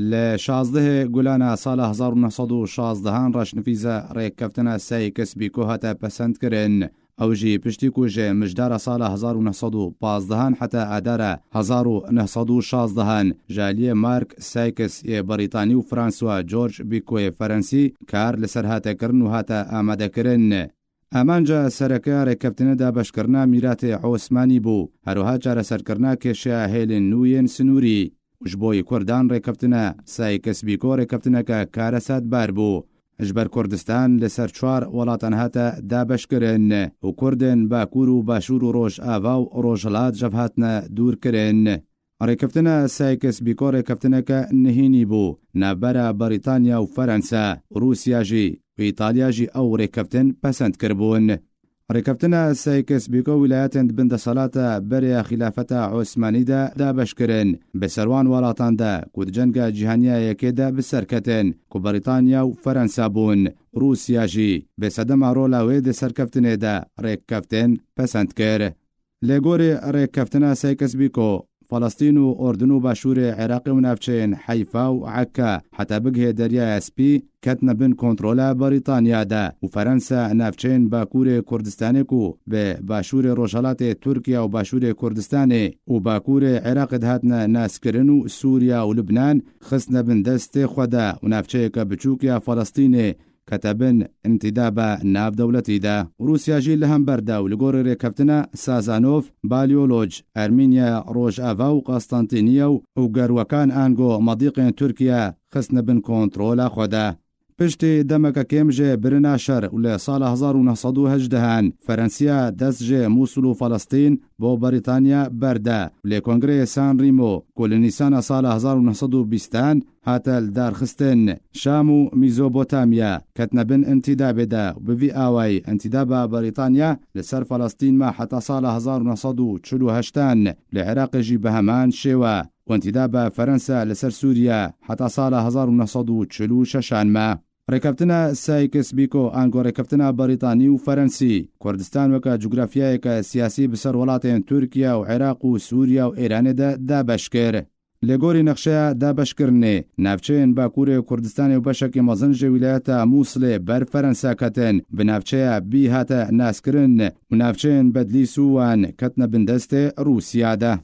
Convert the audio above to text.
لشازده گولانا سال 1916 رشنفیزا ریکفتنا سایکس بیکو هاتا پسند کرن او جی پشتی کو جه مجدار سال 1915 حتی اداره 1916 جالی مارک سایکس بریتانی و فرانسوا جورج بیکو فرانسی کار لسر هاتا کرن و هاتا آماده کرن. امانجا سرکار ریکفتنا دا بشکرنا میرات عثمانی بو هروها جار سرکرنا که شاهل نوین سنوری جبوی کردان ریکفتنا سایکس بیکو ریکفتنا که کارسات بار بو اجبر کردستان لسر چوار ولاتن هاتا دابش کرن و کردن باکور و باشور و روش آوا و روشلات جبهاتنا دور کرن. ریکفتنا سایکس بیکو ریکفتنا که نهینی بو نبرا بریتانیا و فرانسا روسیا جی و ایتالیا جی او ریکفتن پسند کربون. ریکفتنا سایکس بیکو ولایتن بند صلاة بریا خلافت عثمانی دا بشکرن بسروان ولاتان دا کود جنگ جهانیا یکی دا بسرکتن کو بریتانیا و فرانسا بون روسیا جی بسدم رولاوی دا سرکفتن دا ریکفتن پسند کر. لگوری ریکفتنا سایکس بیکو فلسطین و اردن و باشور عراق و نافچین حیفا و عکا حتی بگه دریا اسپی کتن بین کنترولا بریتانیا دا و فرانسا نافچین باکور کردستانی کو به باشور روشالات ترکیه و باشور کردستانی و باکور عراق دهاتنا ناسکرن و سوریا و لبنان خسن بین دست خدا و نافچه که بچوکیا فلسطینی كتبن انتدابا ناف دولتي دا روسيا جي لهم بردا ولغور ريكفتنا سازانوف باليولوج أرمينيا روج آفاو قسطنطينية وغروكان آنغو مضيق تركيا خسن بن كونترولا خدا پشتی دمک کم جه برناشر ولی سال 1918 فرانسیا دست جه موسول و فلسطین با بریتانیا برده ولی کنگره سان ریمو کل نیسان سال 1920 هاتل درخستن شام و میزوبوتامیا کتنبن انتداب دا و بوی آوی انتداب بریتانیا لسر فلسطین ما حتی سال 1948 لعراق جی بهمان شوا وانتداب فرنسا لسر سوريا حتى سال 1946 ما. ریکفتنا سایکس بیکو آنگو ریکفتنا بریتانی و فرانسی کردستان وکا جغرافیای که سیاسی بسر ولاتین ترکیه و عراق و سوریا و ایران دا بشکر. لگوری نقشه دا بشکرنه نافچین باکور کردستان و بشک مزنج ولایت موصل بر فرانسا کتن بنافچه بی هاتا ناسکرن و نافچین بدلی سوان کتن بندست روسیا ده.